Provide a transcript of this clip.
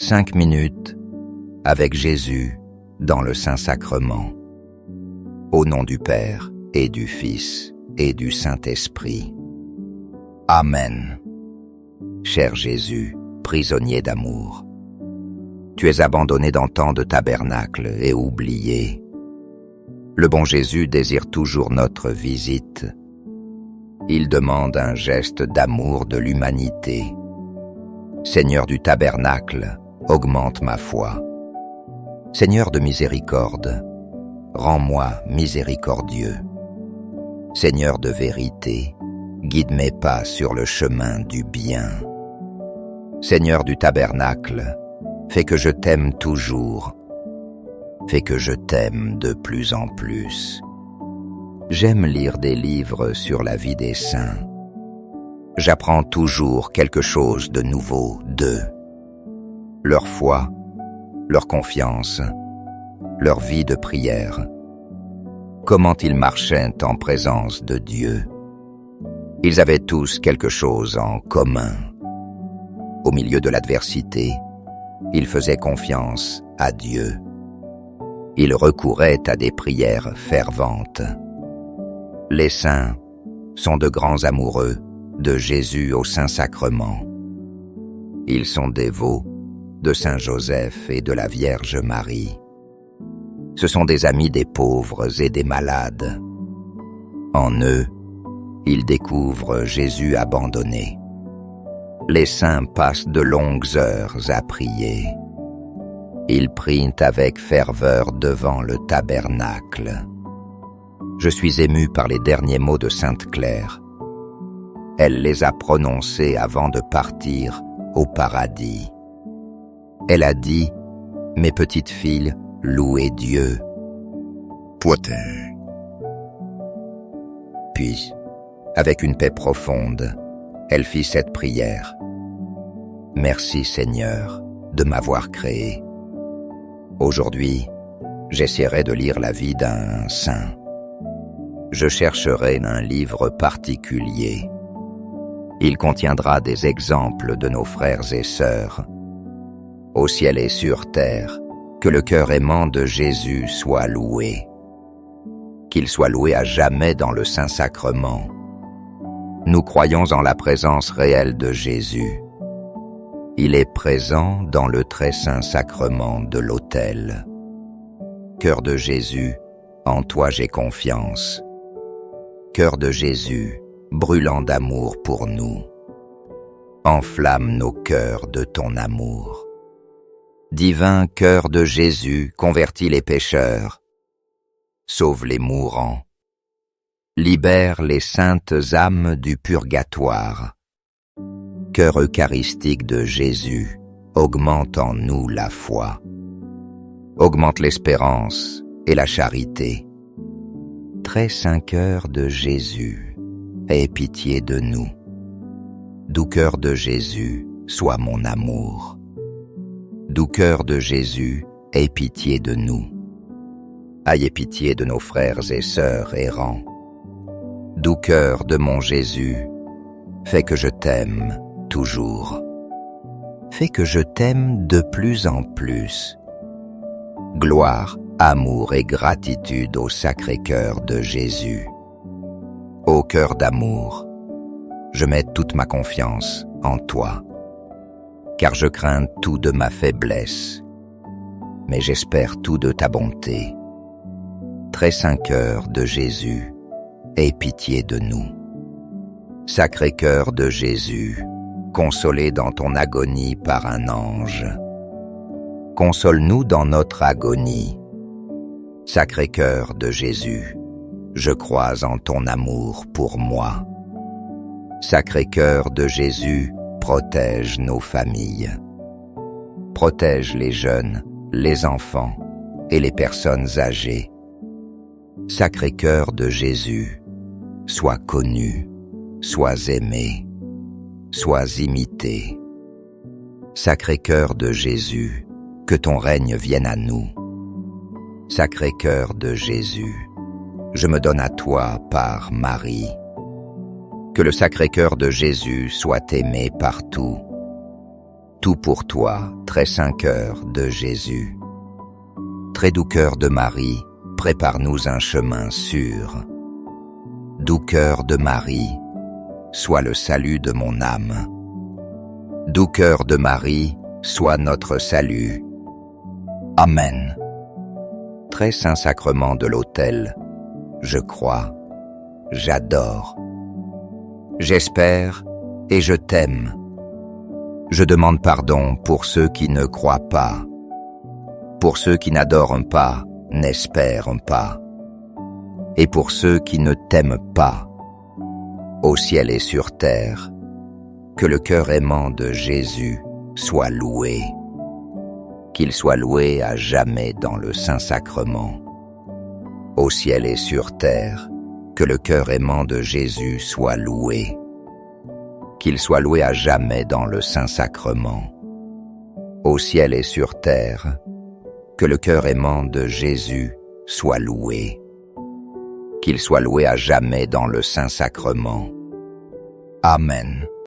5 minutes avec Jésus dans le Saint-Sacrement. Au nom du Père et du Fils et du Saint-Esprit. Amen. Cher Jésus, prisonnier d'amour, tu es abandonné dans tant de tabernacles et oublié. Le bon Jésus désire toujours notre visite. Il demande un geste d'amour de l'humanité. Seigneur du tabernacle, augmente ma foi. Seigneur de miséricorde, rends-moi miséricordieux. Seigneur de vérité, guide mes pas sur le chemin du bien. Seigneur du tabernacle, fais que je t'aime toujours. Fais que je t'aime de plus en plus. J'aime lire des livres sur la vie des saints. J'apprends toujours quelque chose de nouveau d'eux. Leur foi, leur confiance, leur vie de prière. Comment ils marchaient en présence de Dieu. Ils avaient tous quelque chose en commun. Au milieu de l'adversité, ils faisaient confiance à Dieu. Ils recouraient à des prières ferventes. Les saints sont de grands amoureux de Jésus au Saint-Sacrement. Ils sont dévots de Saint Joseph et de la Vierge Marie. Ce sont des amis des pauvres et des malades. En eux, ils découvrent Jésus abandonné. Les saints passent de longues heures à prier. Ils prient avec ferveur devant le tabernacle. Je suis ému par les derniers mots de Sainte Claire. Elle les a prononcés avant de partir au paradis. Elle a dit « Mes petites filles, louez Dieu. » Puis, avec une paix profonde, elle fit cette prière. « Merci Seigneur de m'avoir créé. Aujourd'hui, j'essaierai de lire la vie d'un saint. Je chercherai un livre particulier. Il contiendra des exemples de nos frères et sœurs. Au ciel et sur terre, que le cœur aimant de Jésus soit loué. Qu'il soit loué à jamais dans le Saint-Sacrement. Nous croyons en la présence réelle de Jésus. Il est présent dans le très saint sacrement de l'autel. Cœur de Jésus, en toi j'ai confiance. Cœur de Jésus, brûlant d'amour pour nous. Enflamme nos cœurs de ton amour. Divin cœur de Jésus, convertis les pécheurs. Sauve les mourants. Libère les saintes âmes du purgatoire. Cœur eucharistique de Jésus, augmente en nous la foi. Augmente l'espérance et la charité. Très saint cœur de Jésus, aie pitié de nous. Doux cœur de Jésus, sois mon amour. Doux cœur de Jésus, aie pitié de nous. Ayez pitié de nos frères et sœurs errants. Doux cœur de mon Jésus, fais que je t'aime toujours. Fais que je t'aime de plus en plus. Gloire, amour et gratitude au Sacré-Cœur de Jésus. Ô cœur d'amour, je mets toute ma confiance en toi, car je crains tout de ma faiblesse, mais j'espère tout de ta bonté. Très saint cœur de Jésus, aie pitié de nous. Sacré cœur de Jésus, consolé dans ton agonie par un ange. Console-nous dans notre agonie. Sacré cœur de Jésus, je crois en ton amour pour moi. Sacré cœur de Jésus, protège nos familles. Protège les jeunes, les enfants et les personnes âgées. Sacré cœur de Jésus, sois connu, sois aimé, sois imité. Sacré cœur de Jésus, que ton règne vienne à nous. Sacré cœur de Jésus, je me donne à toi par Marie. Que le Sacré cœur de Jésus soit aimé partout. Tout pour toi, très saint cœur de Jésus. Très doux cœur de Marie, prépare-nous un chemin sûr. Doux cœur de Marie, sois le salut de mon âme. Doux cœur de Marie, sois notre salut. Amen. Très saint sacrement de l'autel, je crois, j'adore. J'espère et je t'aime. Je demande pardon pour ceux qui ne croient pas, pour ceux qui n'adorent pas, n'espèrent pas, et pour ceux qui ne t'aiment pas. Au ciel et sur terre, que le cœur aimant de Jésus soit loué, qu'il soit loué à jamais dans le Saint-Sacrement. Au ciel et sur terre, que le cœur aimant de Jésus soit loué, qu'il soit loué à jamais dans le Saint-Sacrement. Au ciel et sur terre, que le cœur aimant de Jésus soit loué, qu'il soit loué à jamais dans le Saint-Sacrement. Amen.